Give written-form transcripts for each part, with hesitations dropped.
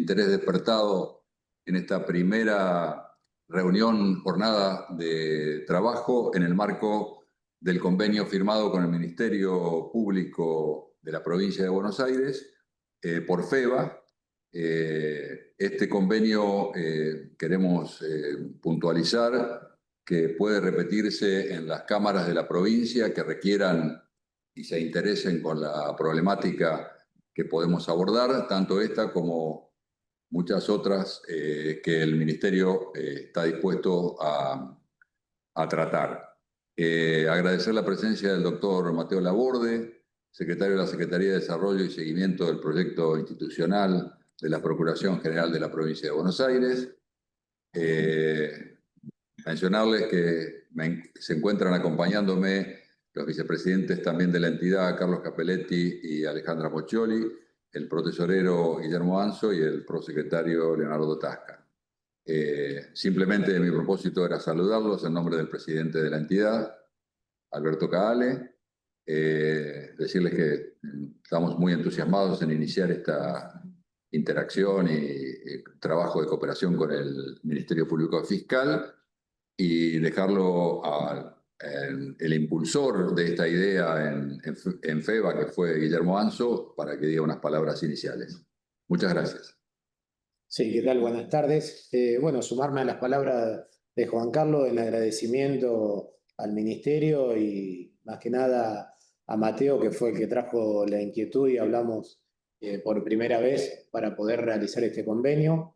interés despertado en esta primera jornada de trabajo en el marco del convenio firmado con el Ministerio Público de la provincia de Buenos Aires por FEBA. Este convenio queremos puntualizar que puede repetirse en las cámaras de la provincia que requieran y se interesen con la problemática que podemos abordar, tanto esta como muchas otras que el Ministerio está dispuesto a tratar. Agradecer la presencia del doctor Mateo Laborde, secretario de la Secretaría de Desarrollo y Seguimiento del Proyecto Institucional de la Procuración General de la Provincia de Buenos Aires. Mencionarles que se encuentran acompañándome los vicepresidentes también de la entidad, Carlos Capelletti y Alejandra Moccioli, el protesorero Guillermo Anzo y el prosecretario Leonardo Tasca. Simplemente mi propósito era saludarlos en nombre del presidente de la entidad, Alberto Caale, decirles que estamos muy entusiasmados en iniciar esta interacción y trabajo de cooperación con el Ministerio Público Fiscal y dejarlo el impulsor de esta idea en FEBA, que fue Guillermo Anzo, para que diga unas palabras iniciales. Muchas gracias. Sí, ¿qué tal? Buenas tardes. Bueno, sumarme a las palabras de Juan Carlos en agradecimiento al Ministerio y más que nada a Mateo, que fue el que trajo la inquietud y hablamos por primera vez para poder realizar este convenio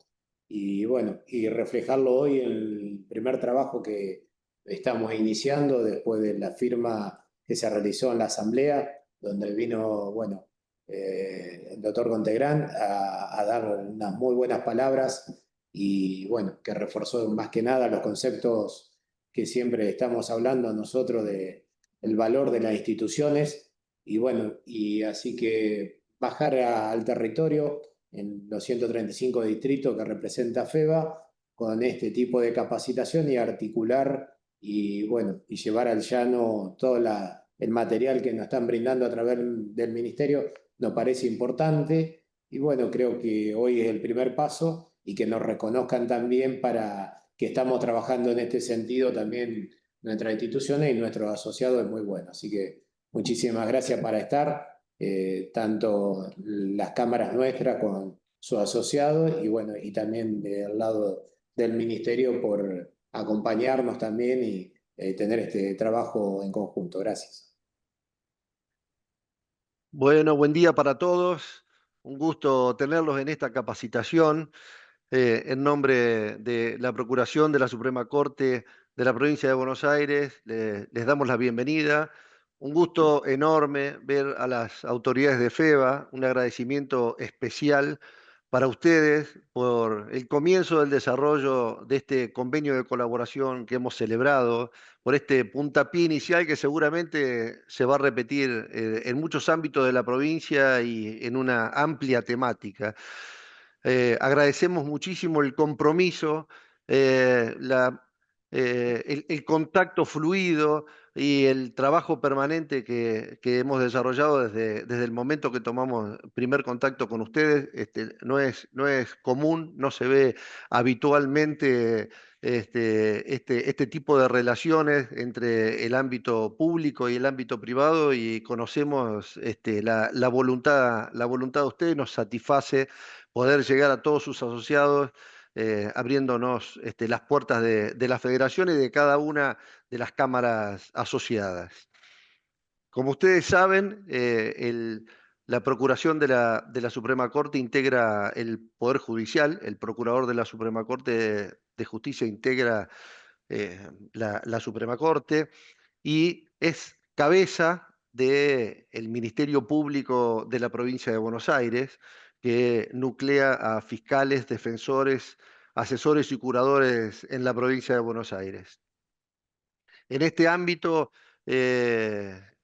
y bueno, y reflejarlo hoy en el primer trabajo que estamos iniciando después de la firma que se realizó en la Asamblea, donde vino, bueno, el doctor Contegrán a dar unas muy buenas palabras y bueno, que reforzó más que nada los conceptos que siempre estamos hablando nosotros de el valor de las instituciones y bueno, y así que bajar al territorio en los 135 distritos que representa FEBA con este tipo de capacitación y articular y bueno, y llevar al llano todo el material que nos están brindando a través del ministerio nos parece importante y bueno, creo que hoy es el primer paso y que nos reconozcan también para que estamos trabajando en este sentido también nuestras instituciones y nuestros asociados es muy bueno. Así que muchísimas gracias para estar, tanto las cámaras nuestras con sus asociados y bueno, y también del lado del ministerio por acompañarnos también y tener este trabajo en conjunto. Gracias. Bueno, buen día para todos. Un gusto tenerlos en esta capacitación. En nombre de la Procuración de la Suprema Corte de la Provincia de Buenos Aires, les damos la bienvenida. Un gusto enorme ver a las autoridades de FEBA, un agradecimiento especial para ustedes por el comienzo del desarrollo de este convenio de colaboración que hemos celebrado, por este puntapié inicial que seguramente se va a repetir en muchos ámbitos de la provincia y en una amplia temática. Agradecemos muchísimo el compromiso, el contacto fluido y el trabajo permanente que hemos desarrollado desde el momento que tomamos primer contacto con ustedes. No es común, no se ve habitualmente este tipo de relaciones entre el ámbito público y el ámbito privado y conocemos la voluntad de ustedes, nos satisface poder llegar a todos sus asociados, abriéndonos las puertas de la federación y de cada una de las cámaras asociadas. Como ustedes saben, la Procuración de la Suprema Corte integra el Poder Judicial, el Procurador de la Suprema Corte de Justicia integra la Suprema Corte y es cabeza del Ministerio Público de la Provincia de Buenos Aires, que nuclea a fiscales, defensores, asesores y curadores en la provincia de Buenos Aires. En este ámbito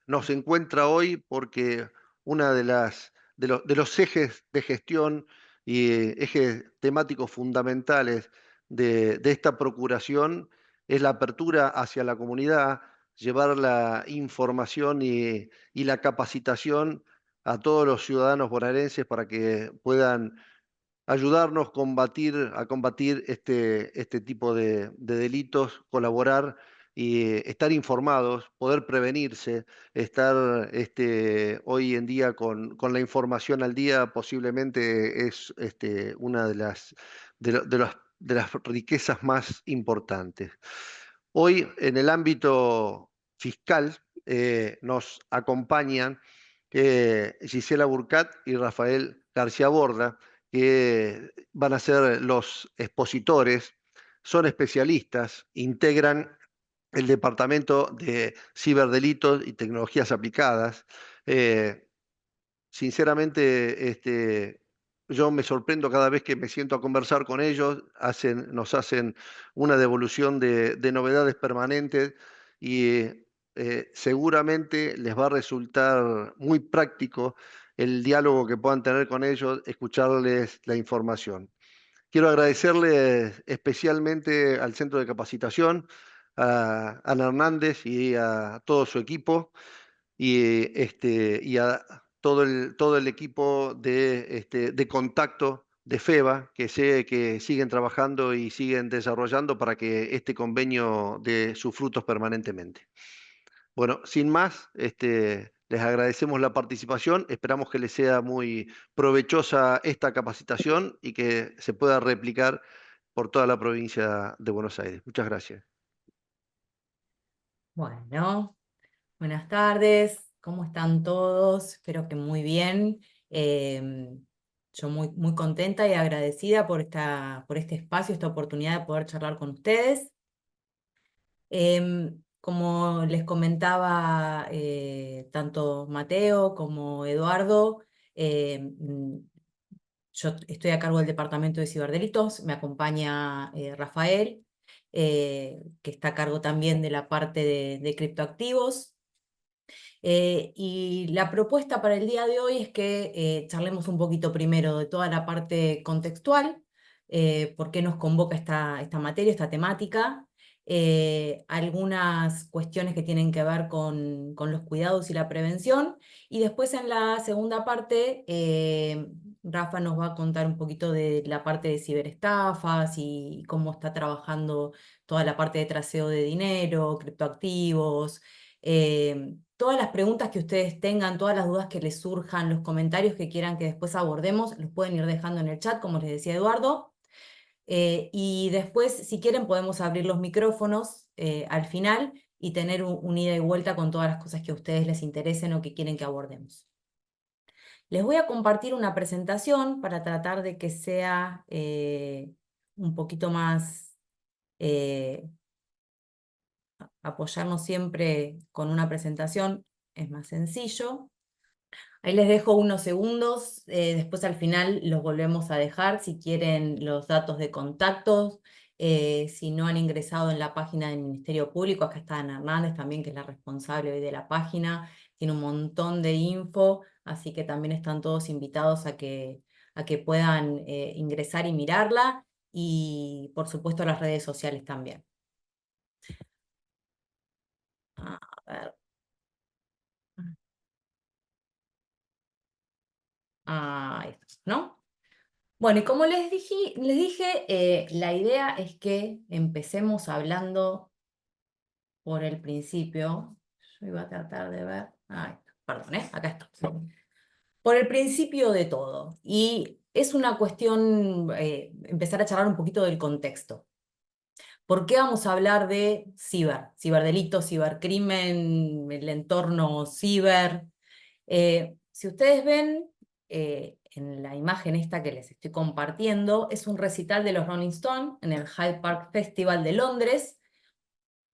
nos encuentra hoy porque una de los ejes de gestión y ejes temáticos fundamentales de esta procuración es la apertura hacia la comunidad, llevar la información y la capacitación a todos los ciudadanos bonaerenses para que puedan ayudarnos a combatir este tipo de delitos, colaborar y estar informados, poder prevenirse, estar hoy en día con la información al día, posiblemente es una de las riquezas más importantes. Hoy, en el ámbito fiscal, nos acompañan Gisela Burcat y Rafael García Borda, que van a ser los expositores, son especialistas, integran el Departamento de Ciberdelitos y Tecnologías Aplicadas. Eh, Sinceramente, yo me sorprendo cada vez que me siento a conversar con ellos, nos hacen una devolución de novedades permanentes y seguramente les va a resultar muy práctico el diálogo que puedan tener con ellos, escucharles la información. Quiero agradecerle especialmente al Centro de Capacitación, a Ana Hernández y a todo su equipo y a todo el equipo de contacto de FEBA, que sé que siguen trabajando y siguen desarrollando para que este convenio dé sus frutos permanentemente. Bueno, sin más, les agradecemos la participación, esperamos que les sea muy provechosa esta capacitación y que se pueda replicar por toda la provincia de Buenos Aires. Muchas gracias. Bueno, buenas tardes, ¿cómo están todos? Espero que muy bien. Yo muy contenta y agradecida por este espacio, esta oportunidad de poder charlar con ustedes. Como les comentaba tanto Mateo como Eduardo, yo estoy a cargo del Departamento de Ciberdelitos, me acompaña Rafael, que está a cargo también de la parte de criptoactivos. Y la propuesta para el día de hoy es que charlemos un poquito primero de toda la parte contextual, por qué nos convoca esta materia, esta temática, algunas cuestiones que tienen que ver con los cuidados y la prevención, y después en la segunda parte Rafa nos va a contar un poquito de la parte de ciberestafas y cómo está trabajando toda la parte de traseo de dinero, criptoactivos, todas las preguntas que ustedes tengan, todas las dudas que les surjan, los comentarios que quieran que después abordemos, los pueden ir dejando en el chat, como les decía Eduardo. Y después, si quieren, podemos abrir los micrófonos al final y tener un ida y vuelta con todas las cosas que a ustedes les interesen o que quieren que abordemos. Les voy a compartir una presentación para tratar de que sea un poquito más... apoyarnos siempre con una presentación es más sencillo. Ahí les dejo unos segundos, después al final los volvemos a dejar si quieren los datos de contactos, si no han ingresado en la página del Ministerio Público, acá está Ana Hernández también, que es la responsable hoy de la página, tiene un montón de info, así que también están todos invitados a que puedan ingresar y mirarla, y por supuesto las redes sociales también. A ver. Ahí está, ¿no? Bueno, y como les dije, la idea es que empecemos hablando por el principio. Yo iba a tratar de ver. Ahí está, perdón, acá está. Por el principio de todo. Y es una cuestión, empezar a charlar un poquito del contexto. ¿Por qué vamos a hablar de ciberdelitos, cibercrimen, el entorno ciber? Si ustedes ven en la imagen esta que les estoy compartiendo, es un recital de los Rolling Stones en el Hyde Park Festival de Londres.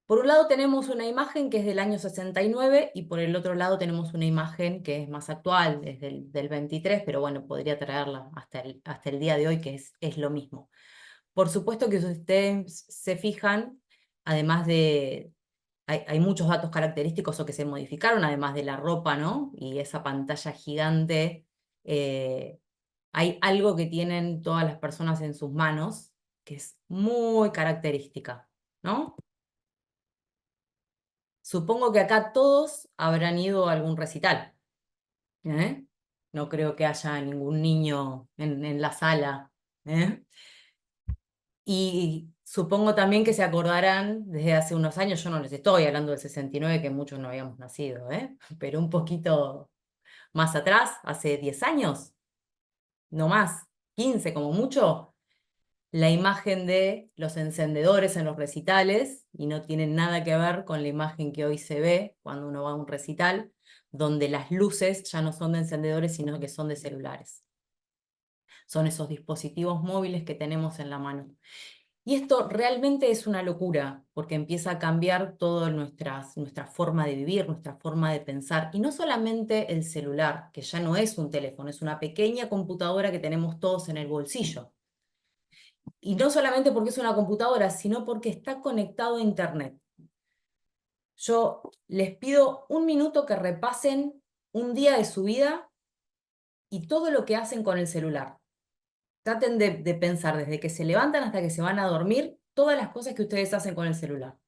Por un lado tenemos una imagen que es del año 69 y por el otro lado tenemos una imagen que es más actual, es del 23, pero bueno, podría traerla hasta el día de hoy, que es lo mismo. Por supuesto que si ustedes se fijan, además de... Hay muchos datos característicos o que se modificaron, además de la ropa, ¿no? Y esa pantalla gigante. Hay algo que tienen todas las personas en sus manos, que es muy característica, ¿no? Supongo que acá todos habrán ido a algún recital, ¿eh? No creo que haya ningún niño en la sala ¿eh? Y supongo también que se acordarán, desde hace unos años, yo no les estoy hablando del 69, que muchos no habíamos nacido, pero un poquito más atrás, hace 10 años, no más, 15 como mucho, la imagen de los encendedores en los recitales, y no tiene nada que ver con la imagen que hoy se ve cuando uno va a un recital, donde las luces ya no son de encendedores, sino que son de celulares. Son esos dispositivos móviles que tenemos en la mano. Y esto realmente es una locura, porque empieza a cambiar toda nuestra forma de vivir, nuestra forma de pensar. Y no solamente el celular, que ya no es un teléfono, es una pequeña computadora que tenemos todos en el bolsillo. Y no solamente porque es una computadora, sino porque está conectado a Internet. Yo les pido un minuto que repasen un día de su vida y todo lo que hacen con el celular. Traten de pensar desde que se levantan hasta que se van a dormir, todas las cosas que ustedes hacen con el celular.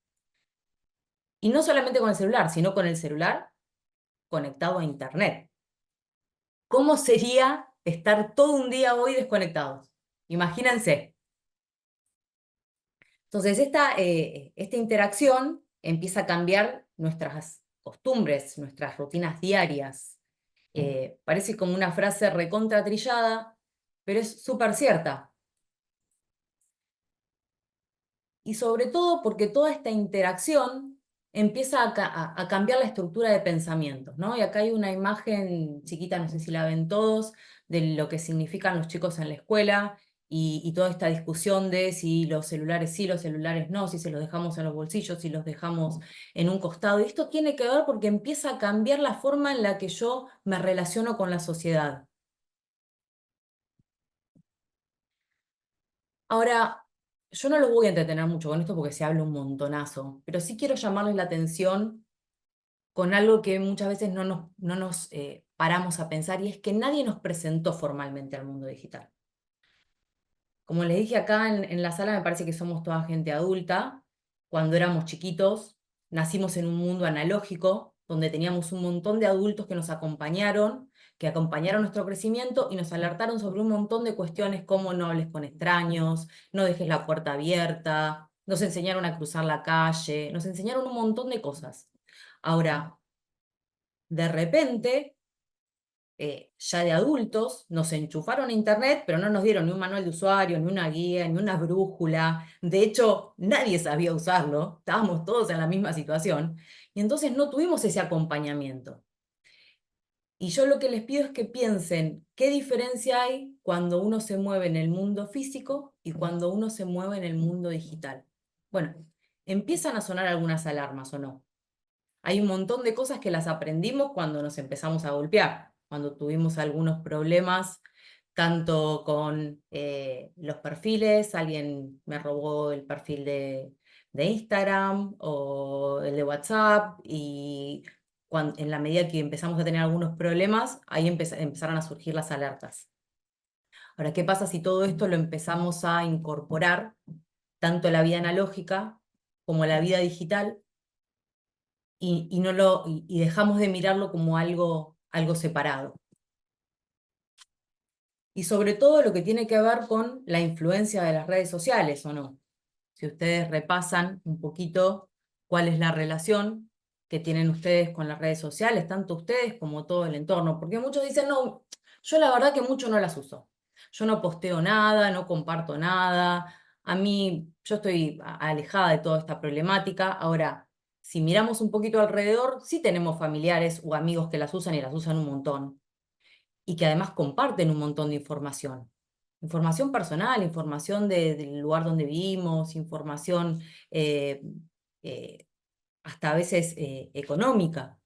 Y no solamente con el celular, sino con el celular conectado a Internet. ¿Cómo sería estar todo un día hoy desconectados? Imagínense. Entonces, esta interacción empieza a cambiar nuestras costumbres, nuestras rutinas diarias. Parece como una frase recontra trillada, pero es súper cierta. Y sobre todo porque toda esta interacción empieza a cambiar la estructura de pensamientos, ¿no? Y acá hay una imagen chiquita, no sé si la ven todos, de lo que significan los chicos en la escuela, y toda esta discusión de si los celulares sí, los celulares no, si se los dejamos en los bolsillos, si los dejamos en un costado. Y esto tiene que ver porque empieza a cambiar la forma en la que yo me relaciono con la sociedad. Ahora, yo no los voy a entretener mucho con esto porque se habla un montonazo, pero sí quiero llamarles la atención con algo que muchas veces no nos paramos a pensar, y es que nadie nos presentó formalmente al mundo digital. Como les dije acá en la sala, me parece que somos toda gente adulta. Cuando éramos chiquitos, nacimos en un mundo analógico, donde teníamos un montón de adultos que nos acompañaron, que acompañaron nuestro crecimiento y nos alertaron sobre un montón de cuestiones como no hables con extraños, no dejes la puerta abierta, nos enseñaron a cruzar la calle, nos enseñaron un montón de cosas. Ahora, de repente, ya de adultos, nos enchufaron a Internet, pero no nos dieron ni un manual de usuario, ni una guía, ni una brújula. De hecho, nadie sabía usarlo, estábamos todos en la misma situación, y entonces no tuvimos ese acompañamiento. Y yo lo que les pido es que piensen qué diferencia hay cuando uno se mueve en el mundo físico y cuando uno se mueve en el mundo digital. Bueno, empiezan a sonar algunas alarmas, ¿o no? Hay un montón de cosas que las aprendimos cuando nos empezamos a golpear, cuando tuvimos algunos problemas, tanto con los perfiles, alguien me robó el perfil de Instagram o el de WhatsApp, y en la medida que empezamos a tener algunos problemas, ahí empezaron a surgir las alertas. Ahora, ¿qué pasa si todo esto lo empezamos a incorporar, tanto a la vida analógica como a la vida digital, y dejamos de mirarlo como algo separado? Y sobre todo lo que tiene que ver con la influencia de las redes sociales, ¿o no? Si ustedes repasan un poquito cuál es la relación que tienen ustedes con las redes sociales, tanto ustedes como todo el entorno, porque muchos dicen, no, yo la verdad que mucho no las uso. Yo no posteo nada, no comparto nada, a mí, yo estoy alejada de toda esta problemática. Ahora, si miramos un poquito alrededor, sí tenemos familiares o amigos que las usan y las usan un montón, y que además comparten un montón de información. Información personal, información del lugar donde vivimos, información eh, eh, hasta a veces económica.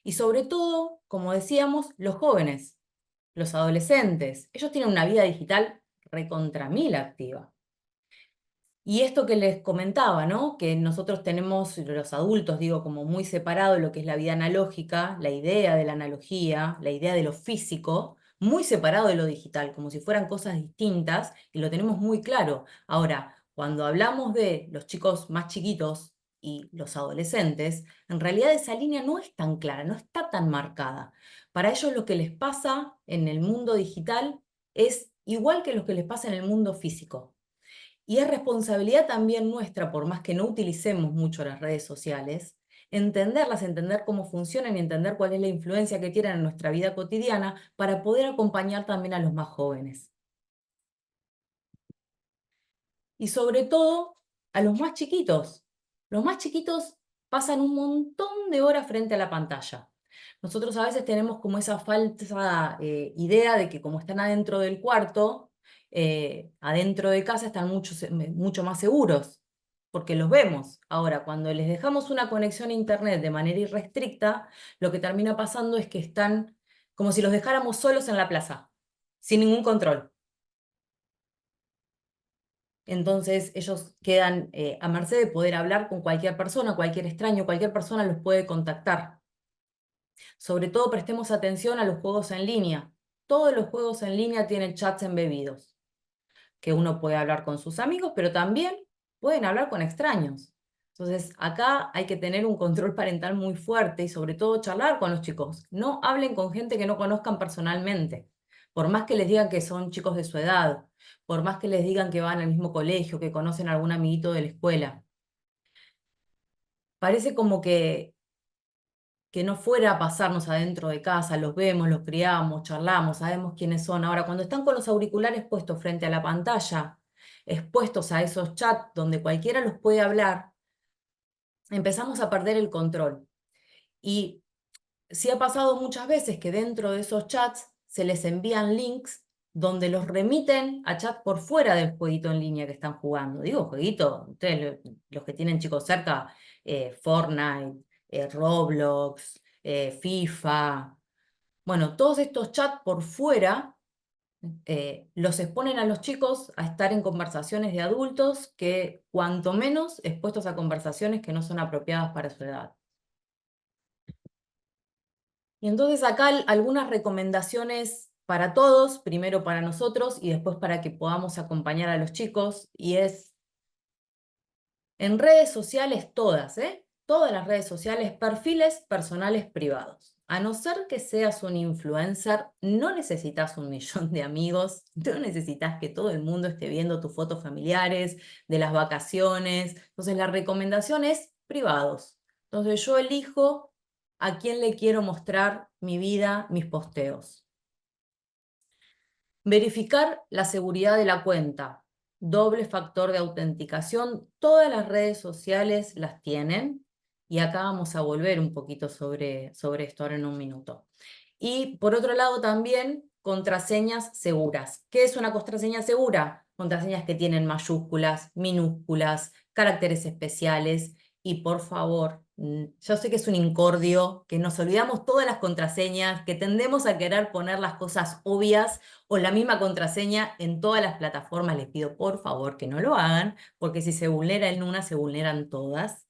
Y sobre todo, como decíamos, los jóvenes, los adolescentes, ellos tienen una vida digital recontra mil activa. Y esto que les comentaba, ¿no? Que nosotros tenemos, los adultos, digo, como muy separado lo que es la vida analógica, la idea de la analogía, la idea de lo físico, muy separado de lo digital, como si fueran cosas distintas, y lo tenemos muy claro. Ahora, cuando hablamos de los chicos más chiquitos y los adolescentes, en realidad esa línea no es tan clara, no está tan marcada. Para ellos lo que les pasa en el mundo digital es igual que los que les pasa en el mundo físico. Y es responsabilidad también nuestra, por más que no utilicemos mucho las redes sociales, entenderlas, entender cómo funcionan y entender cuál es la influencia que tienen en nuestra vida cotidiana para poder acompañar también a los más jóvenes. Y sobre todo a los más chiquitos. Los más chiquitos pasan un montón de horas frente a la pantalla. Nosotros a veces tenemos como esa falsa idea de que como están adentro del cuarto, adentro de casa están mucho más seguros, porque los vemos. Ahora, cuando les dejamos una conexión a internet de manera irrestricta, lo que termina pasando es que están como si los dejáramos solos en la plaza, sin ningún control. Entonces ellos quedan a merced de poder hablar con cualquier persona, cualquier extraño, cualquier persona los puede contactar. Sobre todo prestemos atención a los juegos en línea. Todos los juegos en línea tienen chats embebidos, que uno puede hablar con sus amigos, pero también pueden hablar con extraños. Entonces acá hay que tener un control parental muy fuerte y sobre todo charlar con los chicos. No hablen con gente que no conozcan personalmente. Por más que les digan que son chicos de su edad, por más que les digan que van al mismo colegio, que conocen a algún amiguito de la escuela. Parece como que no fuera a pasarnos adentro de casa, los vemos, los criamos, charlamos, sabemos quiénes son. Ahora, cuando están con los auriculares puestos frente a la pantalla, expuestos a esos chats donde cualquiera los puede hablar, empezamos a perder el control. Y sí ha pasado muchas veces que dentro de esos chats se les envían links donde los remiten a chat por fuera del jueguito en línea que están jugando. Digo jueguito, ustedes los que tienen chicos cerca, Fortnite, Roblox, FIFA. Bueno, todos estos chats por fuera los exponen a los chicos a estar en conversaciones de adultos que cuanto menos expuestos a conversaciones que no son apropiadas para su edad. Y entonces acá algunas recomendaciones para todos, primero para nosotros y después para que podamos acompañar a los chicos, y es en redes sociales todas, todas las redes sociales, perfiles personales privados. A no ser que seas un influencer, no necesitas 1 millón de amigos, no necesitas que todo el mundo esté viendo tus fotos familiares, de las vacaciones. Entonces la recomendación es privados. Entonces yo elijo a quién le quiero mostrar mi vida, mis posteos. Verificar la seguridad de la cuenta. Doble factor de autenticación. Todas las redes sociales las tienen. Y acá vamos a volver un poquito sobre esto ahora en un minuto. Y por otro lado también contraseñas seguras. ¿Qué es una contraseña segura? Contraseñas que tienen mayúsculas, minúsculas, caracteres especiales. Y por favor, yo sé que es un incordio, que nos olvidamos todas las contraseñas, que tendemos a querer poner las cosas obvias o la misma contraseña en todas las plataformas. Les pido por favor que no lo hagan, porque si se vulnera en una, se vulneran todas.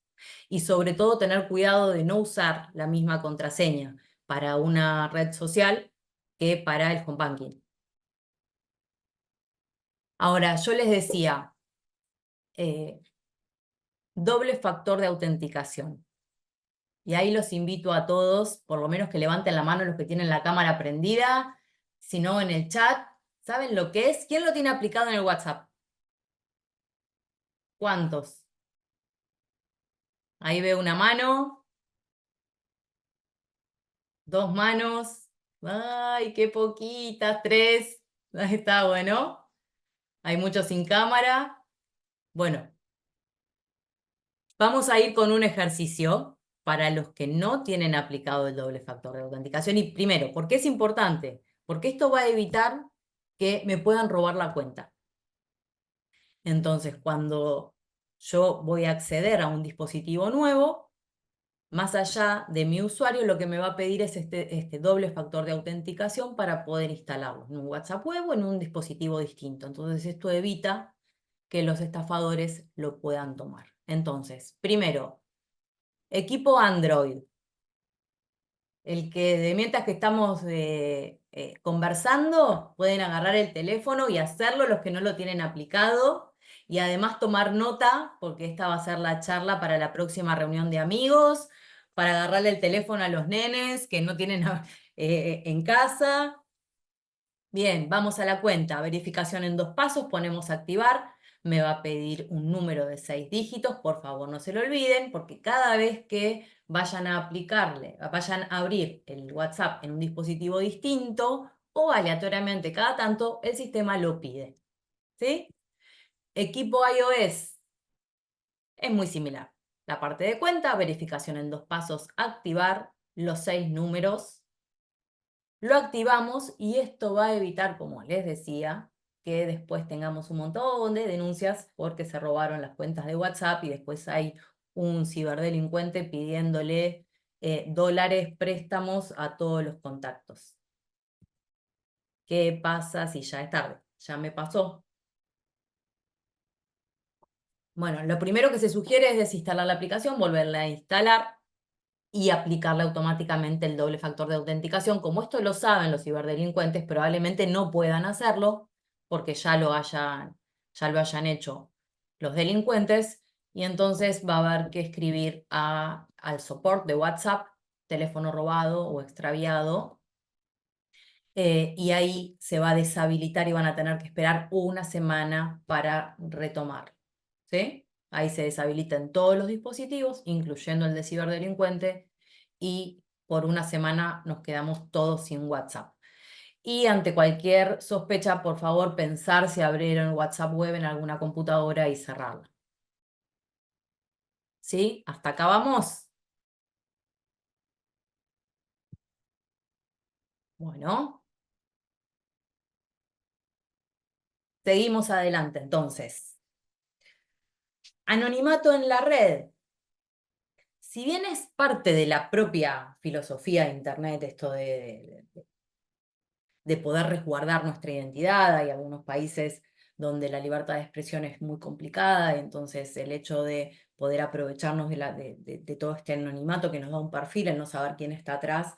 Y sobre todo tener cuidado de no usar la misma contraseña para una red social que para el home banking. Ahora, yo les decía, doble factor de autenticación. Y ahí los invito a todos, por lo menos que levanten la mano los que tienen la cámara prendida, si no en el chat. ¿Saben lo que es? ¿Quién lo tiene aplicado en el WhatsApp? ¿Cuántos? Ahí veo una mano. 2 manos. ¡Ay, qué poquitas! 3. Ahí está, bueno. Hay muchos sin cámara. Bueno, vamos a ir con un ejercicio para los que no tienen aplicado el doble factor de autenticación. Y primero, ¿por qué es importante? Porque esto va a evitar que me puedan robar la cuenta. Entonces, cuando yo voy a acceder a un dispositivo nuevo, más allá de mi usuario, lo que me va a pedir es este doble factor de autenticación para poder instalarlo en un WhatsApp web o en un dispositivo distinto. Entonces, esto evita que los estafadores lo puedan tomar. Entonces, primero, equipo Android. El que de mientras que estamos conversando, pueden agarrar el teléfono y hacerlo los que no lo tienen aplicado. Y además tomar nota, porque esta va a ser la charla para la próxima reunión de amigos, para agarrarle el teléfono a los nenes que no tienen en casa. Bien, vamos a la cuenta. Verificación en 2 pasos, ponemos activar. Me va a pedir un número de 6 dígitos, por favor no se lo olviden, porque cada vez que vayan a vayan a abrir el WhatsApp en un dispositivo distinto o aleatoriamente cada tanto, el sistema lo pide. ¿Sí? Equipo iOS es muy similar. La parte de cuenta, verificación en 2 pasos, activar los 6 números. Lo activamos y esto va a evitar, como les decía, que después tengamos un montón de denuncias porque se robaron las cuentas de WhatsApp y después hay un ciberdelincuente pidiéndole dólares, préstamos a todos los contactos. ¿Qué pasa si ya es tarde? Ya me pasó. Bueno, lo primero que se sugiere es desinstalar la aplicación, volverla a instalar y aplicarle automáticamente el doble factor de autenticación. Como esto lo saben los ciberdelincuentes, probablemente no puedan hacerlo porque ya lo hayan hecho los delincuentes, y entonces va a haber que escribir al support de WhatsApp, teléfono robado o extraviado, y ahí se va a deshabilitar y van a tener que esperar una semana para retomar. ¿Sí? Ahí se deshabilitan todos los dispositivos, incluyendo el de ciberdelincuente, y por una semana nos quedamos todos sin WhatsApp. Y ante cualquier sospecha, por favor, pensar si abrieron WhatsApp web en alguna computadora y cerrarla. ¿Sí? ¿Hasta acá vamos? Bueno. Seguimos adelante, entonces. Anonimato en la red. Si bien es parte de la propia filosofía de Internet, esto de poder resguardar nuestra identidad, hay algunos países donde la libertad de expresión es muy complicada, y entonces el hecho de poder aprovecharnos de todo este anonimato que nos da un perfil, el no saber quién está atrás,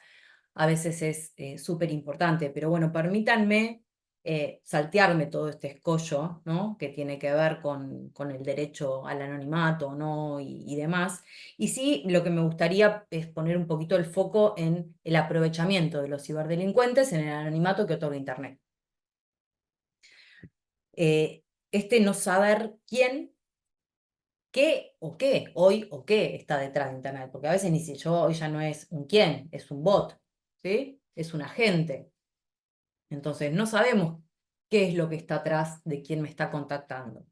a veces es súper importante. Pero bueno, permítanme saltearme todo este escollo, ¿no?, que tiene que ver con el derecho al anonimato, ¿no?, y demás. Y sí, lo que me gustaría es poner un poquito el foco en el aprovechamiento de los ciberdelincuentes en el anonimato que otorga Internet. Este no saber quién, qué hoy o qué está detrás de Internet, porque a veces ni si yo hoy ya no es un quién, es un bot, ¿sí? Es un agente. Entonces no sabemos qué es lo que está atrás de quién me está contactando.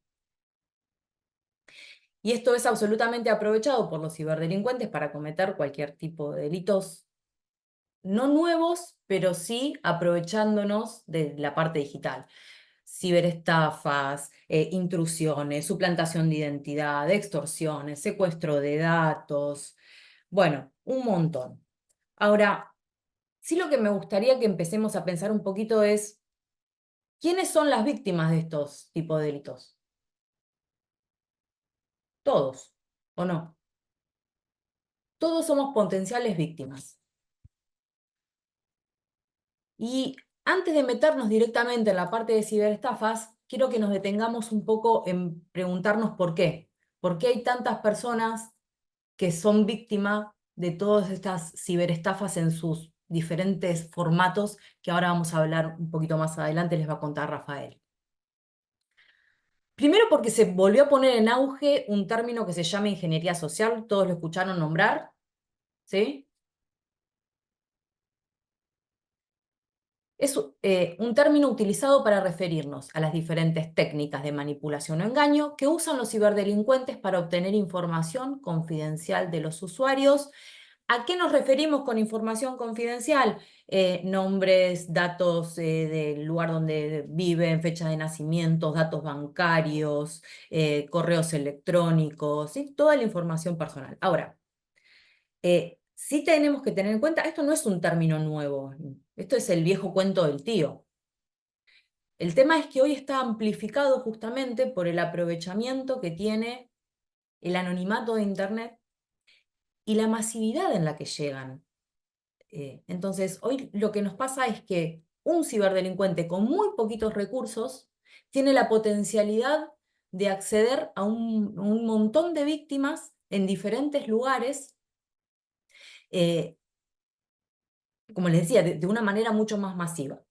Y esto es absolutamente aprovechado por los ciberdelincuentes para cometer cualquier tipo de delitos, no nuevos, pero sí aprovechándonos de la parte digital. Ciberestafas, intrusiones, suplantación de identidad, extorsiones, secuestro de datos, bueno, un montón. Ahora, sí, lo que me gustaría que empecemos a pensar un poquito es, ¿quiénes son las víctimas de estos tipos de delitos? Todos, ¿o no? Todos somos potenciales víctimas. Y antes de meternos directamente en la parte de ciberestafas, quiero que nos detengamos un poco en preguntarnos por qué. ¿Por qué hay tantas personas que son víctimas de todas estas ciberestafas en sus diferentes formatos, que ahora vamos a hablar un poquito más adelante, les va a contar Rafael? Primero, porque se volvió a poner en auge un término que se llama ingeniería social, todos lo escucharon nombrar, ¿sí? Es un término utilizado para referirnos a las diferentes técnicas de manipulación o engaño que usan los ciberdelincuentes para obtener información confidencial de los usuarios. ¿A qué nos referimos con información confidencial? Nombres, datos del lugar donde viven, fecha de nacimiento, datos bancarios, correos electrónicos, ¿sí? Toda la información personal. Ahora, sí tenemos que tener en cuenta, esto no es un término nuevo, esto es el viejo cuento del tío. El tema es que hoy está amplificado justamente por el aprovechamiento que tiene el anonimato de Internet y la masividad en la que llegan. Entonces, hoy lo que nos pasa es que un ciberdelincuente con muy poquitos recursos tiene la potencialidad de acceder a un montón de víctimas en diferentes lugares, como les decía, de una manera mucho más masiva.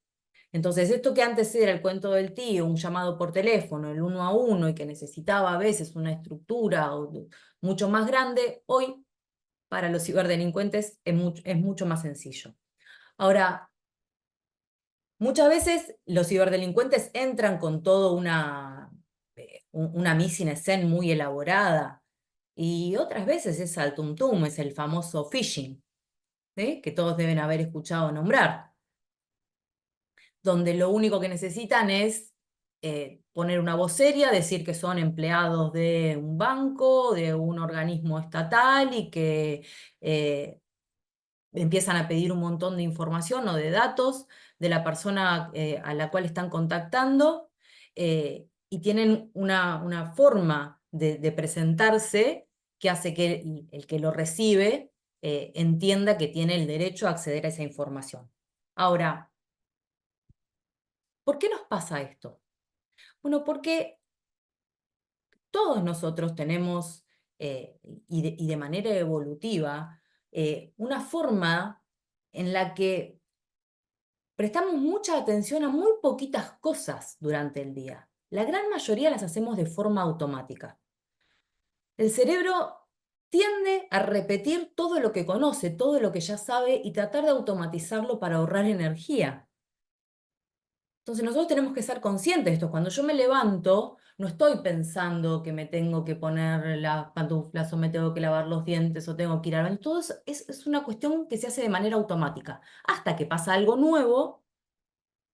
Entonces, esto que antes era el cuento del tío, un llamado por teléfono, el 1 a 1, y que necesitaba a veces una estructura mucho más grande, hoy para los ciberdelincuentes es mucho más sencillo. Ahora, muchas veces los ciberdelincuentes entran con toda una mise en scène muy elaborada, y otras veces es al tum-tum, es el famoso phishing, ¿sí? Que todos deben haber escuchado nombrar, donde lo único que necesitan es poner una voz seria, decir que son empleados de un banco, de un organismo estatal, y que empiezan a pedir un montón de información o de datos de la persona a la cual están contactando, y tienen una forma de presentarse que hace que el que lo recibe entienda que tiene el derecho a acceder a esa información. Ahora, ¿por qué nos pasa esto? Bueno, porque todos nosotros tenemos, y de manera evolutiva, una forma en la que prestamos mucha atención a muy poquitas cosas durante el día. La gran mayoría las hacemos de forma automática. El cerebro tiende a repetir todo lo que conoce, todo lo que ya sabe, y tratar de automatizarlo para ahorrar energía. Entonces nosotros tenemos que ser conscientes de esto. Cuando yo me levanto, no estoy pensando que me tengo que poner las pantuflas, o me tengo que lavar los dientes, o tengo que ir al baño. Todo eso es una cuestión que se hace de manera automática, hasta que pasa algo nuevo,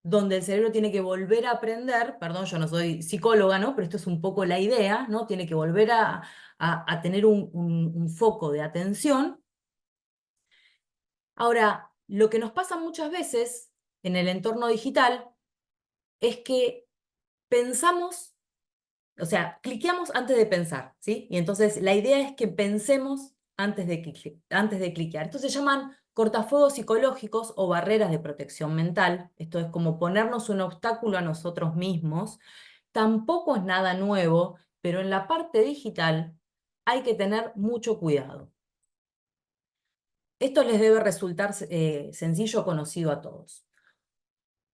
donde el cerebro tiene que volver a aprender. Perdón, yo no soy psicóloga, ¿no? Pero esto es un poco la idea, ¿no? Tiene que volver a tener un foco de atención. Ahora, lo que nos pasa muchas veces en el entorno digital es que pensamos, o sea, cliqueamos antes de pensar, ¿sí? Y entonces la idea es que pensemos antes de cliquear. Esto se llaman cortafuegos psicológicos o barreras de protección mental. Esto es como ponernos un obstáculo a nosotros mismos. Tampoco es nada nuevo, pero en la parte digital hay que tener mucho cuidado. Esto les debe resultar sencillo, conocido a todos.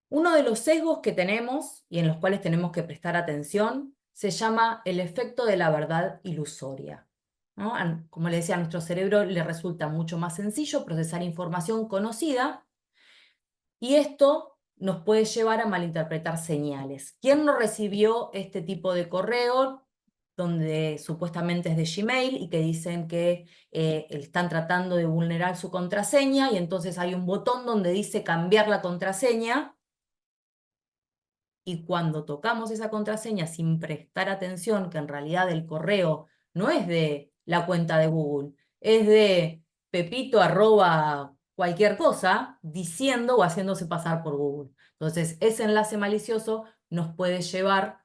Uno de los sesgos que tenemos y en los cuales tenemos que prestar atención se llama el efecto de la verdad ilusoria, ¿no? Como les decía, a nuestro cerebro le resulta mucho más sencillo procesar información conocida, y esto nos puede llevar a malinterpretar señales. ¿Quién no recibió este tipo de correo donde supuestamente es de Gmail y que dicen que están tratando de vulnerar su contraseña, y entonces hay un botón donde dice cambiar la contraseña? Y cuando tocamos esa contraseña sin prestar atención, que en realidad el correo no es de la cuenta de Google, es de Pepito @ cualquier cosa, diciendo o haciéndose pasar por Google. Entonces, ese enlace malicioso nos puede llevar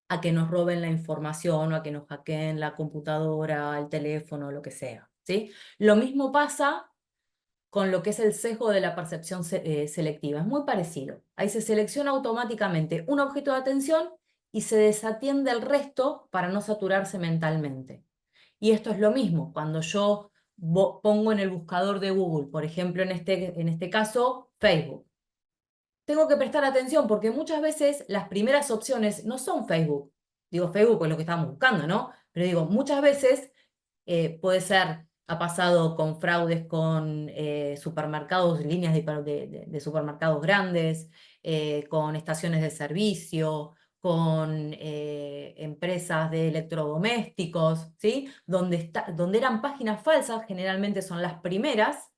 a que nos roben la información, o a que nos hackeen la computadora, el teléfono, lo que sea, ¿sí? Lo mismo pasa con lo que es el sesgo de la percepción selectiva. Es muy parecido. Ahí se selecciona automáticamente un objeto de atención y se desatiende el resto para no saturarse mentalmente. Y esto es lo mismo cuando yo pongo en el buscador de Google, por ejemplo, en este caso, Facebook. Tengo que prestar atención porque muchas veces las primeras opciones no son Facebook. Digo Facebook es lo que estamos buscando, ¿no? Pero digo, muchas veces puede ser, ha pasado con fraudes con supermercados, líneas de supermercados grandes, con estaciones de servicio, con empresas de electrodomésticos, ¿sí? Donde eran páginas falsas, generalmente son las primeras,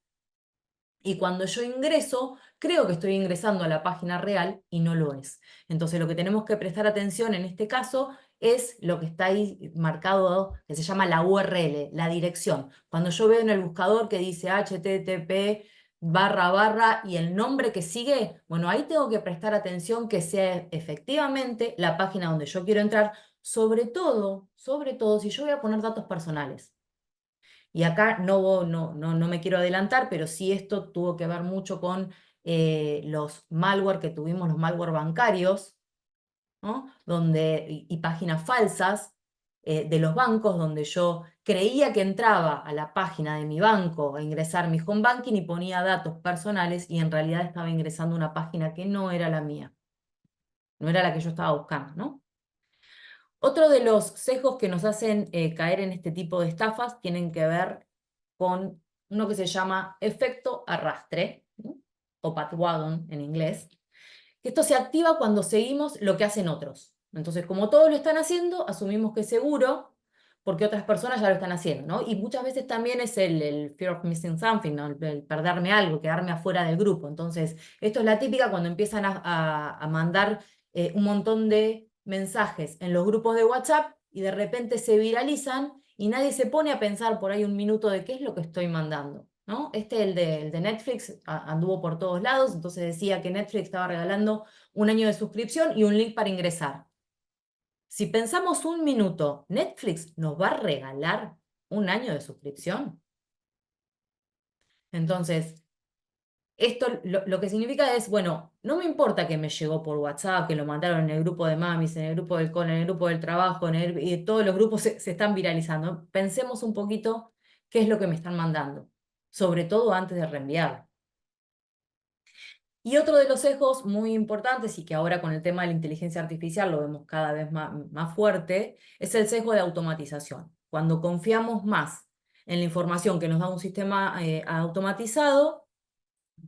y cuando yo ingreso, creo que estoy ingresando a la página real y no lo es. Entonces lo que tenemos que prestar atención en este caso es lo que está ahí marcado, que se llama la URL, la dirección. Cuando yo veo en el buscador que dice http / y el nombre que sigue, bueno, ahí tengo que prestar atención que sea efectivamente la página donde yo quiero entrar, sobre todo si yo voy a poner datos personales. Y acá no me quiero adelantar, pero sí esto tuvo que ver mucho con los malware que tuvimos, los malware bancarios, ¿no? Y páginas falsas, de los bancos, donde yo creía que entraba a la página de mi banco a ingresar mi home banking y ponía datos personales y en realidad estaba ingresando a una página que no era la mía, no era la que yo estaba buscando, ¿no? Otro de los sesgos que nos hacen caer en este tipo de estafas tienen que ver con uno que se llama efecto arrastre, ¿no? O bandwagon en inglés, que esto se activa cuando seguimos lo que hacen otros. Entonces, como todos lo están haciendo, asumimos que es seguro porque otras personas ya lo están haciendo, ¿no? Y muchas veces también es el fear of missing something, ¿no? El perderme algo, quedarme afuera del grupo. Entonces, esto es la típica cuando empiezan a mandar un montón de mensajes en los grupos de WhatsApp y de repente se viralizan y nadie se pone a pensar por ahí un minuto de qué es lo que estoy mandando, ¿no? El de Netflix, anduvo por todos lados, entonces decía que Netflix estaba regalando un año de suscripción y un link para ingresar. Si pensamos un minuto, ¿Netflix nos va a regalar un año de suscripción? Entonces, esto lo que significa es, bueno, no me importa que me llegó por WhatsApp, que lo mandaron en el grupo de mamis, en el grupo del cole, en el grupo del trabajo, y todos los grupos se están viralizando. Pensemos un poquito qué es lo que me están mandando, sobre todo antes de reenviar. Y otro de los sesgos muy importantes y que ahora con el tema de la inteligencia artificial lo vemos cada vez más fuerte, es el sesgo de automatización. Cuando confiamos más en la información que nos da un sistema automatizado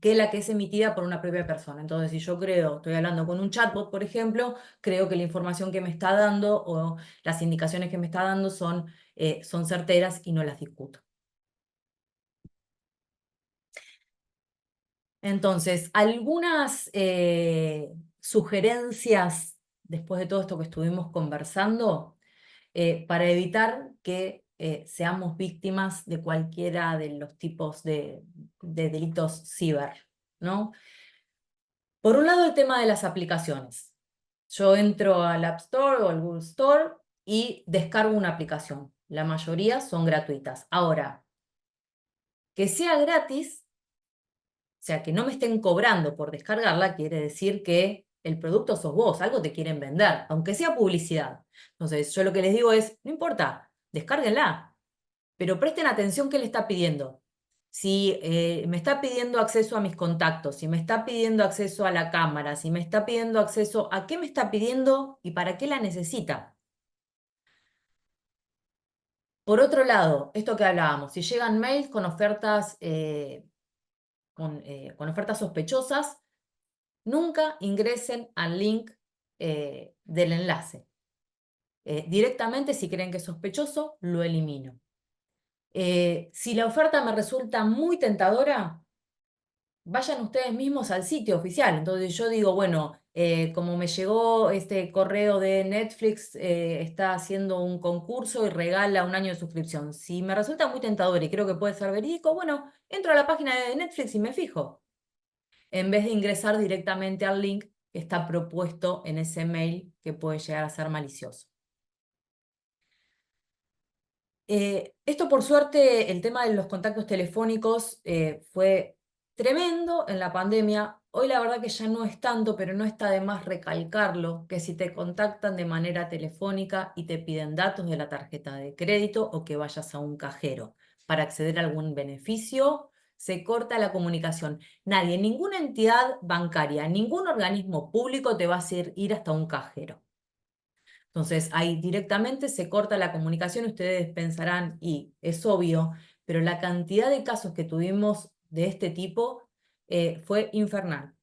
que la que es emitida por una propia persona. Entonces, si yo estoy hablando con un chatbot, por ejemplo, creo que la información que me está dando o las indicaciones que me está dando son certeras y no las discuto. Entonces, algunas sugerencias, después de todo esto que estuvimos conversando, para evitar que seamos víctimas de cualquiera de los tipos de delitos ciber, ¿no? Por un lado, el tema de las aplicaciones. Yo entro al App Store o al Google Store y descargo una aplicación. La mayoría son gratuitas. Ahora, que sea gratis, o sea, que no me estén cobrando por descargarla, quiere decir que el producto sos vos, algo te quieren vender, aunque sea publicidad. Entonces, yo lo que les digo es, no importa, descárguenla, pero presten atención qué le está pidiendo. Si me está pidiendo acceso a mis contactos, si me está pidiendo acceso a la cámara, si me está pidiendo acceso a qué me está pidiendo y para qué la necesita. Por otro lado, esto que hablábamos, si llegan mails con ofertas, con ofertas sospechosas, nunca ingresen al link del enlace. Directamente, si creen que es sospechoso, lo elimino. Si la oferta me resulta muy tentadora, vayan ustedes mismos al sitio oficial. Entonces yo digo, bueno, como me llegó este correo de Netflix, está haciendo un concurso y regala un año de suscripción. Si me resulta muy tentador y creo que puede ser verídico, bueno, entro a la página de Netflix y me fijo, en vez de ingresar directamente al link que está propuesto en ese mail que puede llegar a ser malicioso. Esto por suerte, el tema de los contactos telefónicos fue tremendo en la pandemia. Hoy la verdad que ya no es tanto, pero no está de más recalcarlo, que si te contactan de manera telefónica y te piden datos de la tarjeta de crédito o que vayas a un cajero para acceder a algún beneficio, se corta la comunicación. Nadie, ninguna entidad bancaria, ningún organismo público te va a hacer ir hasta un cajero. Entonces ahí directamente se corta la comunicación, ustedes pensarán, y es obvio, pero la cantidad de casos que tuvimos de este tipo fue infernal.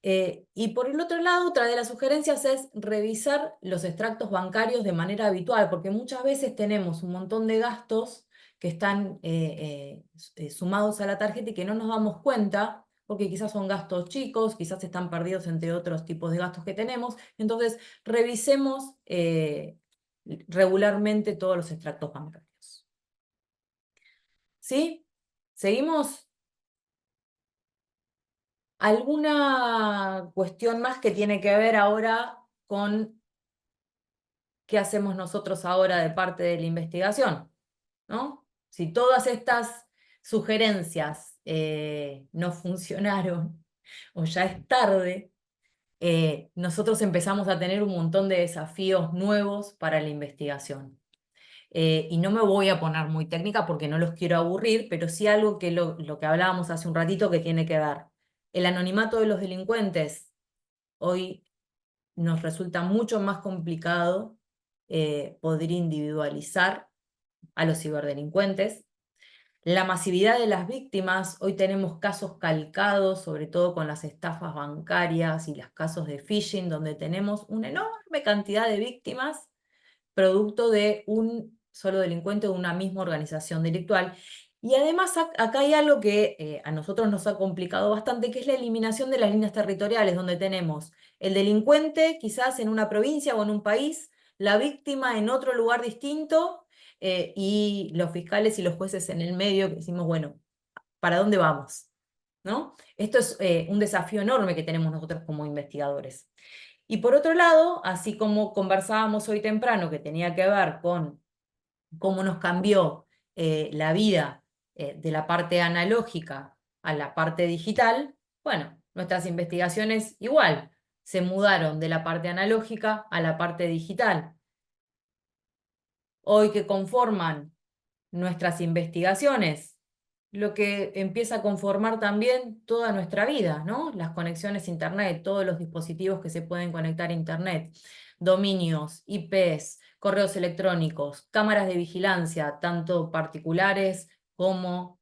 Y por el otro lado, otra de las sugerencias es revisar los extractos bancarios de manera habitual, porque muchas veces tenemos un montón de gastos que están sumados a la tarjeta y que no nos damos cuenta, porque quizás son gastos chicos, quizás están perdidos entre otros tipos de gastos que tenemos. Entonces, revisemos regularmente todos los extractos bancarios. ¿Sí? ¿Seguimos? ¿Alguna cuestión más que tiene que ver ahora con qué hacemos nosotros ahora de parte de la investigación? ¿No? Si todas estas sugerencias no funcionaron o ya es tarde, nosotros empezamos a tener un montón de desafíos nuevos para la investigación. Y no me voy a poner muy técnica porque no los quiero aburrir, pero sí algo que lo que hablábamos hace un ratito que tiene que ver. El anonimato de los delincuentes hoy nos resulta mucho más complicado poder individualizar a los ciberdelincuentes. La masividad de las víctimas, hoy tenemos casos calcados, sobre todo con las estafas bancarias y los casos de phishing, donde tenemos una enorme cantidad de víctimas producto de un solo delincuente o de una misma organización delictual. Y además acá hay algo que a nosotros nos ha complicado bastante, que es la eliminación de las líneas territoriales, donde tenemos el delincuente quizás en una provincia o en un país, la víctima en otro lugar distinto, y los fiscales y los jueces en el medio, que decimos, bueno, ¿para dónde vamos? ¿No? Esto es un desafío enorme que tenemos nosotros como investigadores. Y por otro lado, así como conversábamos hoy temprano, que tenía que ver con cómo nos cambió la vida de la parte analógica a la parte digital, bueno, nuestras investigaciones igual se mudaron de la parte analógica a la parte digital. Hoy que conforman nuestras investigaciones, lo que empieza a conformar también toda nuestra vida, ¿no? Las conexiones a Internet, todos los dispositivos que se pueden conectar a Internet, dominios, IPs, correos electrónicos, cámaras de vigilancia, tanto particulares como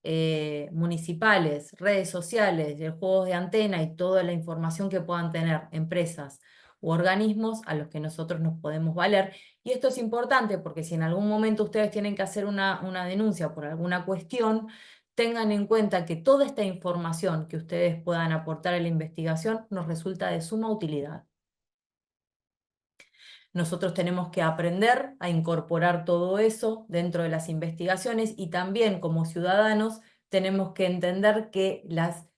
municipales, redes sociales, juegos de antena y toda la información que puedan tener empresas u organismos a los que nosotros nos podemos valer. Y esto es importante porque si en algún momento ustedes tienen que hacer una denuncia por alguna cuestión, tengan en cuenta que toda esta información que ustedes puedan aportar a la investigación nos resulta de suma utilidad. Nosotros tenemos que aprender a incorporar todo eso dentro de las investigaciones y también como ciudadanos tenemos que entender que las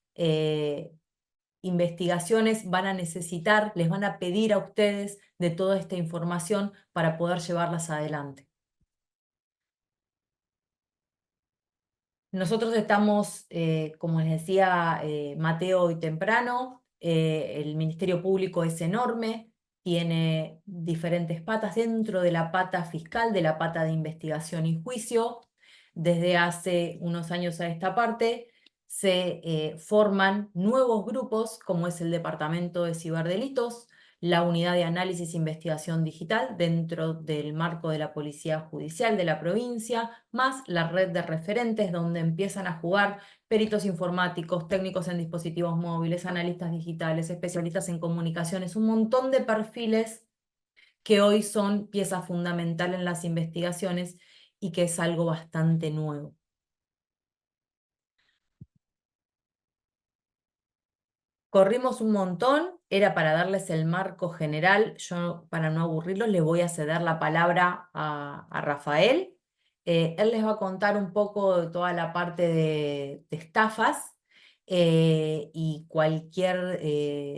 investigaciones van a necesitar, les van a pedir a ustedes de toda esta información para poder llevarlas adelante. Nosotros estamos, como les decía Mateo hoy temprano, el Ministerio Público es enorme, tiene diferentes patas dentro de la pata fiscal, de la pata de investigación y juicio. Desde hace unos años a esta parte se forman nuevos grupos, como es el Departamento de Ciberdelitos, la Unidad de Análisis e Investigación Digital dentro del marco de la Policía Judicial de la provincia, más la red de referentes donde empiezan a jugar peritos informáticos, técnicos en dispositivos móviles, analistas digitales, especialistas en comunicaciones, un montón de perfiles que hoy son pieza fundamental en las investigaciones y que es algo bastante nuevo. Corrimos un montón, era para darles el marco general. Yo, para no aburrirlos, les voy a ceder la palabra a Rafael. Él les va a contar un poco de toda la parte de estafas y cualquier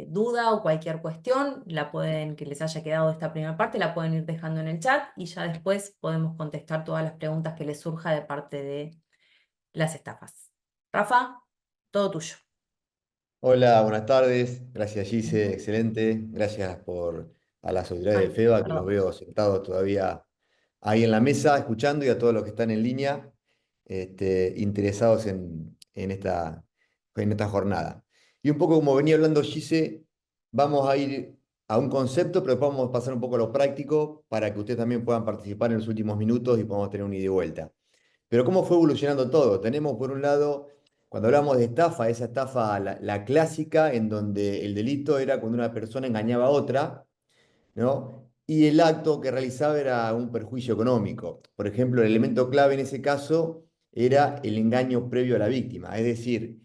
duda o cualquier cuestión que les haya quedado de esta primera parte, la pueden ir dejando en el chat y ya después podemos contestar todas las preguntas que les surja de parte de las estafas. Rafa, todo tuyo. Hola, buenas tardes. Gracias, Gise, excelente. Gracias a las autoridades del FEBA, que los Perdón. veo sentados todavía ahí en la mesa, escuchando, y a todos los que están en línea, interesados en esta jornada. Y un poco como venía hablando Gise, vamos a ir a un concepto, pero después vamos a pasar un poco a lo práctico para que ustedes también puedan participar en los últimos minutos y podamos tener un ida y vuelta. Pero ¿cómo fue evolucionando todo? Tenemos por un lado, cuando hablamos de estafa, esa estafa, la clásica, en donde el delito era cuando una persona engañaba a otra, ¿no? Y el acto que realizaba era un perjuicio económico. Por ejemplo, el elemento clave en ese caso era el engaño previo a la víctima. Es decir,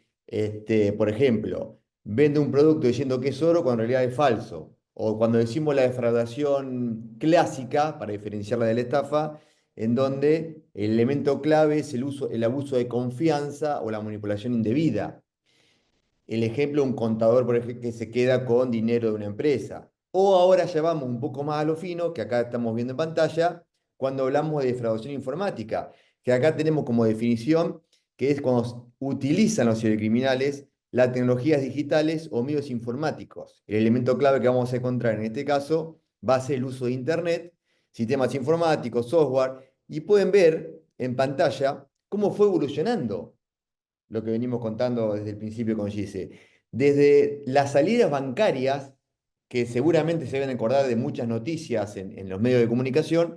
por ejemplo, vende un producto diciendo que es oro cuando en realidad es falso. O cuando decimos la defraudación clásica, para diferenciarla de la estafa, en donde el elemento clave es el abuso de confianza o la manipulación indebida. El ejemplo, un contador, por ejemplo, que se queda con dinero de una empresa. O ahora ya vamos un poco más a lo fino, que acá estamos viendo en pantalla, cuando hablamos de defraudación informática, que acá tenemos como definición que es cuando utilizan los cibercriminales las tecnologías digitales o medios informáticos. El elemento clave que vamos a encontrar en este caso va a ser el uso de Internet, sistemas informáticos, software, y pueden ver en pantalla cómo fue evolucionando lo que venimos contando desde el principio con Gise. Desde las salidas bancarias, que seguramente se deben acordar de muchas noticias en los medios de comunicación,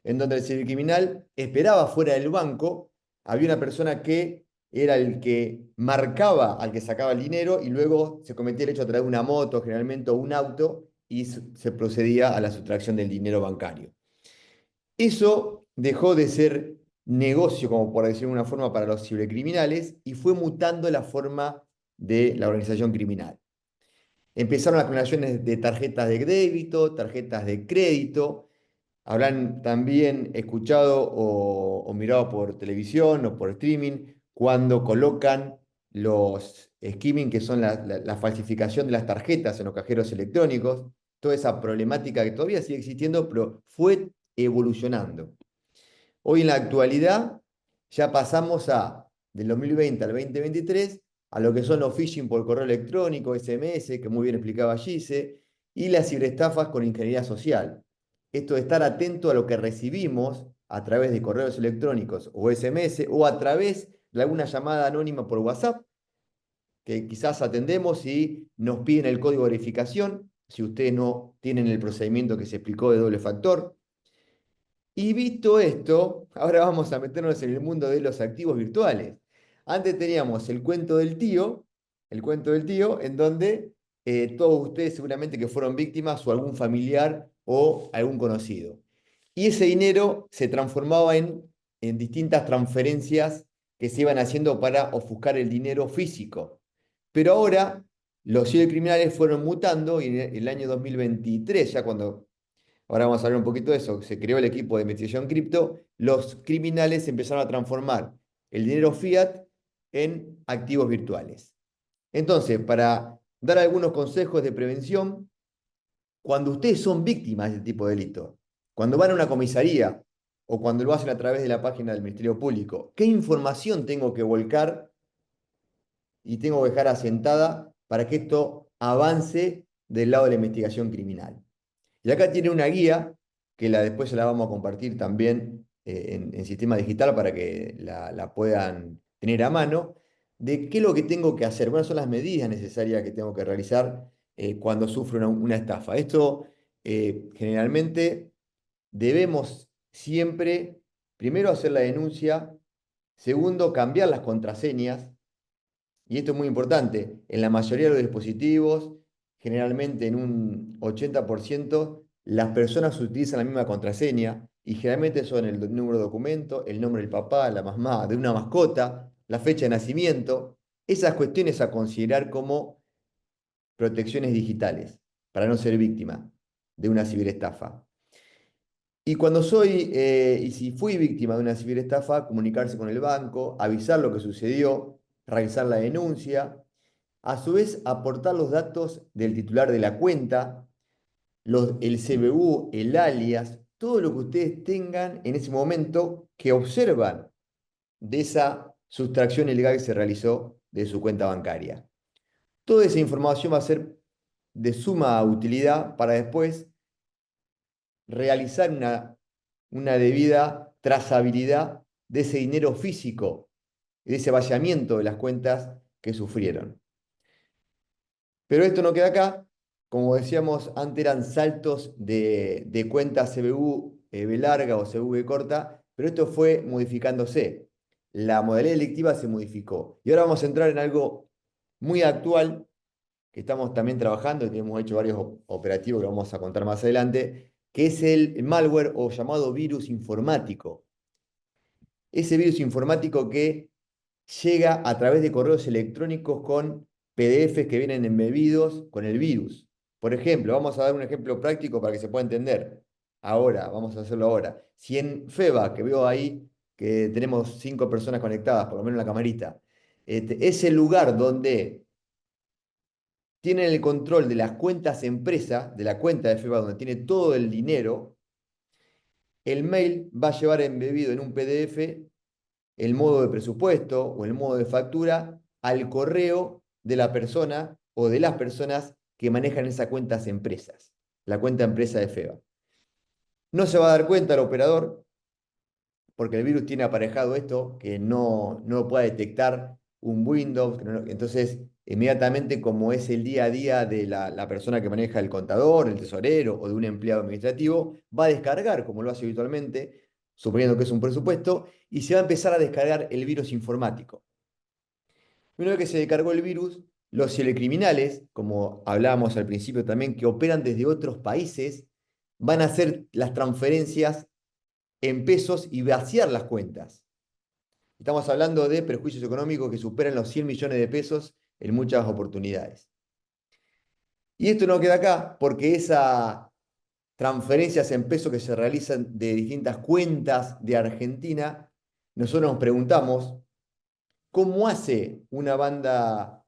en donde el cibercriminal esperaba fuera del banco, había una persona que era el que marcaba al que sacaba el dinero y luego se cometía el hecho a través de una moto, generalmente, o un auto, y se procedía a la sustracción del dinero bancario. Eso dejó de ser negocio, como por decirlo de una forma, para los cibercriminales y fue mutando la forma de la organización criminal. Empezaron las clonaciones de tarjetas de débito, tarjetas de crédito. Habrán también escuchado o mirado por televisión o por streaming cuando colocan los skimming, que son la falsificación de las tarjetas en los cajeros electrónicos. Toda esa problemática que todavía sigue existiendo, pero fue evolucionando. Hoy en la actualidad ya pasamos del 2020 al 2023, a lo que son los phishing por correo electrónico, SMS, que muy bien explicaba Gise, y las ciberestafas con ingeniería social. Esto de estar atento a lo que recibimos a través de correos electrónicos o SMS o a través de alguna llamada anónima por WhatsApp, que quizás atendemos y nos piden el código de verificación, si ustedes no tienen el procedimiento que se explicó de doble factor. Y visto esto, ahora vamos a meternos en el mundo de los activos virtuales. Antes teníamos el cuento del tío, en donde todos ustedes seguramente que fueron víctimas o algún familiar o algún conocido. Y ese dinero se transformaba en distintas transferencias que se iban haciendo para ofuscar el dinero físico. Pero ahora los cibercriminales fueron mutando y en el año 2023, ya cuando ahora vamos a hablar un poquito de eso. Se creó el equipo de investigación cripto. Los criminales empezaron a transformar el dinero fiat en activos virtuales. Entonces, para dar algunos consejos de prevención, cuando ustedes son víctimas de este tipo de delito, cuando van a una comisaría o cuando lo hacen a través de la página del Ministerio Público, ¿qué información tengo que volcar y tengo que dejar asentada para que esto avance del lado de la investigación criminal? Y acá tiene una guía que después se la vamos a compartir también en sistema digital para que la puedan tener a mano, de qué es lo que tengo que hacer, cuáles son las medidas necesarias que tengo que realizar cuando sufro una estafa. Esto generalmente debemos siempre, primero, hacer la denuncia, segundo, cambiar las contraseñas, y esto es muy importante, en la mayoría de los dispositivos, generalmente en un 80%, las personas utilizan la misma contraseña y generalmente son el número de documento, el nombre del papá, la mamá, de una mascota, la fecha de nacimiento, esas cuestiones a considerar como protecciones digitales para no ser víctima de una ciberestafa. Y y si fui víctima de una ciberestafa, comunicarse con el banco, avisar lo que sucedió, realizar la denuncia, a su vez aportar los datos del titular de la cuenta, el CBU, el alias, todo lo que ustedes tengan en ese momento que observan de esa sustracción ilegal que se realizó de su cuenta bancaria. Toda esa información va a ser de suma utilidad para después realizar una debida trazabilidad de ese dinero físico, de ese vaciamiento de las cuentas que sufrieron. Pero esto no queda acá. Como decíamos, antes eran saltos de cuentas CBU B larga o CBU B corta, pero esto fue modificándose. La modalidad delictiva se modificó. Y ahora vamos a entrar en algo muy actual que estamos también trabajando y que hemos hecho varios operativos que vamos a contar más adelante, que es el malware o llamado virus informático. Ese virus informático que llega a través de correos electrónicos con PDFs que vienen embebidos con el virus. Por ejemplo, vamos a dar un ejemplo práctico para que se pueda entender. Ahora, vamos a hacerlo ahora. Si en FEBA, que veo ahí que tenemos 5 personas conectadas, por lo menos en la camarita, es el lugar donde tienen el control de las cuentas empresa, de la cuenta de FEBA donde tiene todo el dinero, el mail va a llevar embebido en un PDF el modo de presupuesto o el modo de factura al correo de la persona o de las personas que manejan esas cuentas empresas, la cuenta empresa de FEBA. No se va a dar cuenta el operador, porque el virus tiene aparejado esto, que no lo pueda detectar un Windows. Entonces, inmediatamente, como es el día a día de la persona que maneja el contador, el tesorero o de un empleado administrativo, va a descargar, como lo hace habitualmente, suponiendo que es un presupuesto, y se va a empezar a descargar el virus informático. Una vez que se descargó el virus, los cibercriminales, como hablábamos al principio también, que operan desde otros países, van a hacer las transferencias en pesos y vaciar las cuentas. Estamos hablando de perjuicios económicos que superan los 100 millones de pesos en muchas oportunidades. Y esto no queda acá, porque esas transferencias en pesos que se realizan de distintas cuentas de Argentina, nosotros nos preguntamos, ¿cómo hace una banda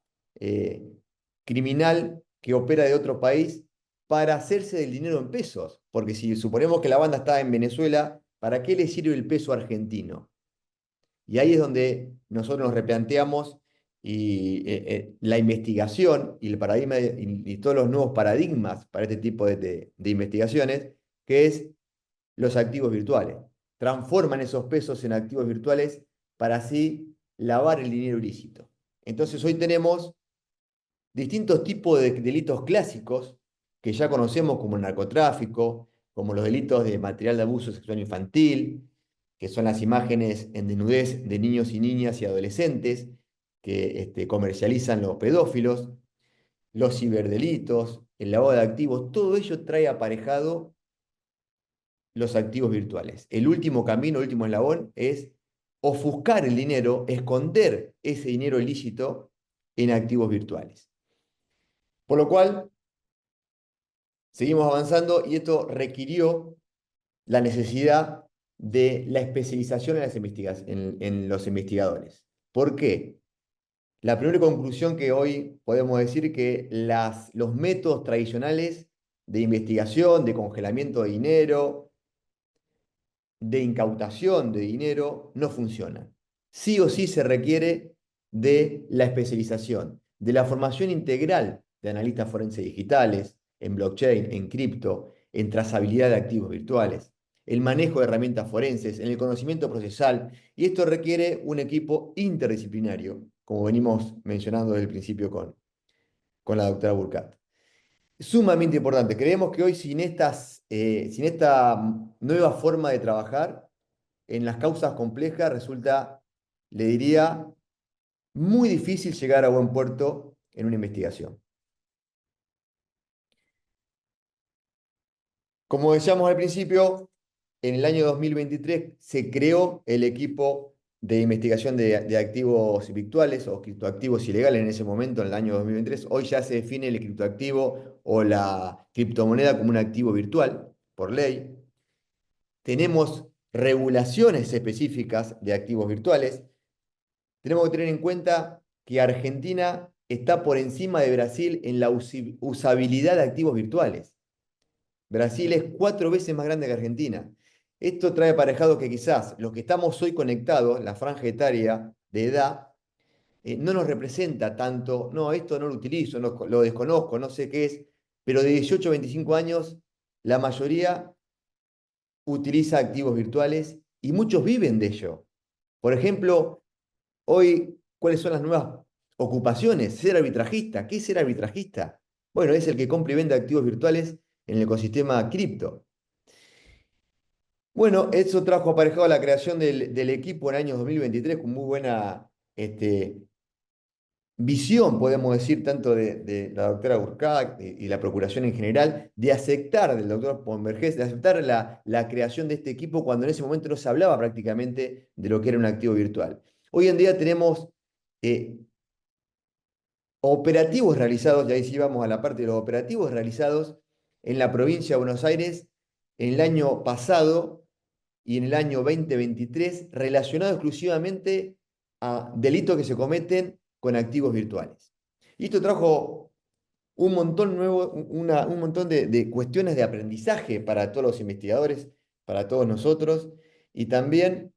criminal que opera de otro país para hacerse del dinero en pesos? Porque si suponemos que la banda está en Venezuela, ¿para qué le sirve el peso argentino? Y ahí es donde nosotros nos replanteamos la investigación y el paradigma y todos los nuevos paradigmas para este tipo de investigaciones, que es los activos virtuales. Transforman esos pesos en activos virtuales para así lavar el dinero ilícito. Entonces hoy tenemos distintos tipos de delitos clásicos que ya conocemos, como el narcotráfico, como los delitos de material de abuso sexual infantil, que son las imágenes en desnudez de niños y niñas y adolescentes que comercializan los pedófilos, los ciberdelitos, el lavado de activos. Todo ello trae aparejado los activos virtuales. El último camino, el último eslabón es ofuscar el dinero, esconder ese dinero ilícito en activos virtuales. Por lo cual, seguimos avanzando y esto requirió la necesidad de la especialización en los investigadores. ¿Por qué? La primera conclusión que hoy podemos decir que los métodos tradicionales de investigación, de congelamiento de dinero, de incautación de dinero, no funcionan. Sí o sí se requiere de la especialización, de la formación integral de analistas forenses digitales, en blockchain, en cripto, en trazabilidad de activos virtuales, el manejo de herramientas forenses, en el conocimiento procesal, y esto requiere un equipo interdisciplinario, como venimos mencionando desde el principio con la doctora Burkhardt. Sumamente importante. Creemos que hoy sin esta nueva forma de trabajar en las causas complejas resulta, le diría, muy difícil llegar a buen puerto en una investigación. Como decíamos al principio, en el año 2023 se creó el equipo de investigación de activos virtuales o criptoactivos ilegales en ese momento, en el año 2023. Hoy ya se define el criptoactivo o la criptomoneda como un activo virtual, por ley. Tenemos regulaciones específicas de activos virtuales. Tenemos que tener en cuenta que Argentina está por encima de Brasil en la usabilidad de activos virtuales. Brasil es 4 veces más grande que Argentina. Esto trae aparejado que quizás los que estamos hoy conectados, la franja etaria de edad, no nos representa tanto, no, esto no lo utilizo, no, lo desconozco, no sé qué es, pero de 18 a 25 años, la mayoría utiliza activos virtuales y muchos viven de ello. Por ejemplo, hoy, ¿cuáles son las nuevas ocupaciones? Ser arbitrajista. ¿Qué es ser arbitrajista? Bueno, es el que compra y vende activos virtuales en el ecosistema cripto. Bueno, eso trajo aparejado la creación del equipo en el año 2023 con muy buena visión, podemos decir, tanto de la doctora Burkhardt y la Procuración en general, de aceptar, del doctor Pomberges, de aceptar la creación de este equipo cuando en ese momento no se hablaba prácticamente de lo que era un activo virtual. Hoy en día tenemos operativos realizados, y ahí sí vamos a la parte de los operativos realizados en la provincia de Buenos Aires en el año pasado y en el año 2023, relacionados exclusivamente a delitos que se cometen con activos virtuales. Y esto trajo un montón un montón de cuestiones de aprendizaje para todos los investigadores, para todos nosotros, y también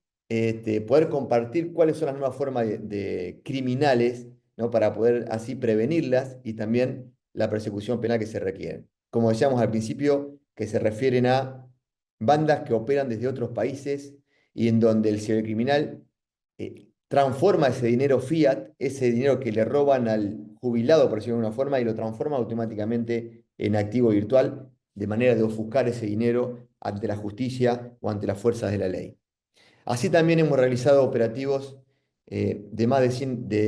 poder compartir cuáles son las nuevas formas de criminales ¿no? Para poder así prevenirlas y también la persecución penal que se requiere. Como decíamos al principio, que se refieren a bandas que operan desde otros países y en donde el cibercriminal transforma ese dinero fiat, ese dinero que le roban al jubilado, por decirlo de alguna forma, y lo transforma automáticamente en activo virtual, de manera de ofuscar ese dinero ante la justicia o ante las fuerzas de la ley. Así también hemos realizado operativos de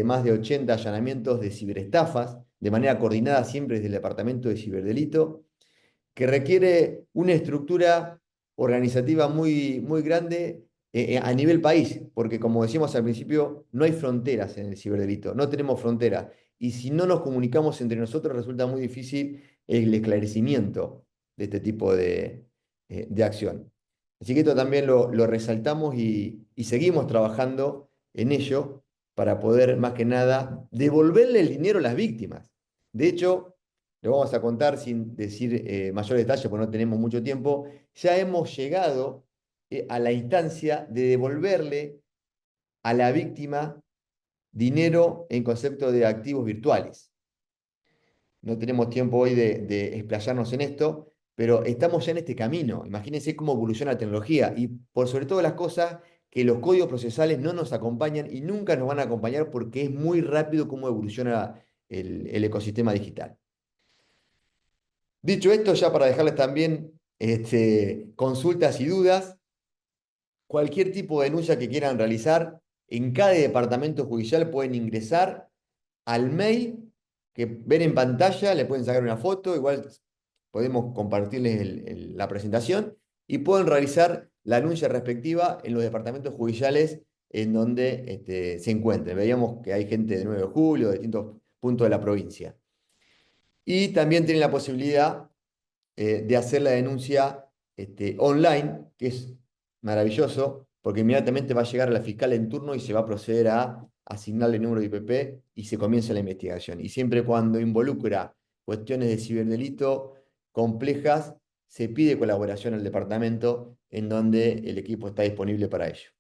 más de 80 allanamientos de ciberestafas, de manera coordinada siempre desde el Departamento de Ciberdelito, que requiere una estructura organizativa muy grande a nivel país, porque como decíamos al principio, no hay fronteras en el ciberdelito, no tenemos fronteras. Y si no nos comunicamos entre nosotros, resulta muy difícil el esclarecimiento de este tipo de acción. Así que esto también lo resaltamos y seguimos trabajando en ello para poder, más que nada, devolverle el dinero a las víctimas. De hecho, lo vamos a contar sin decir mayores detalles porque no tenemos mucho tiempo, ya hemos llegado a la instancia de devolverle a la víctima dinero en concepto de activos virtuales. No tenemos tiempo hoy de explayarnos en esto, pero estamos ya en este camino. Imagínense cómo evoluciona la tecnología y por sobre todas las cosas que los códigos procesales no nos acompañan y nunca nos van a acompañar porque es muy rápido cómo evoluciona el ecosistema digital. Dicho esto, ya para dejarles también consultas y dudas, cualquier tipo de denuncia que quieran realizar, en cada departamento judicial pueden ingresar al mail que ven en pantalla, le pueden sacar una foto, igual podemos compartirles la presentación y pueden realizar la denuncia respectiva en los departamentos judiciales en donde se encuentren. Veíamos que hay gente de 9 de julio, de distintos puntos de la provincia. Y también tienen la posibilidad de hacer la denuncia online, que es maravilloso, porque inmediatamente va a llegar a la fiscal en turno y se va a proceder a asignarle el número de IPP y se comienza la investigación. Y siempre cuando involucra cuestiones de ciberdelito complejas, se pide colaboración al departamento en donde el equipo está disponible para ello.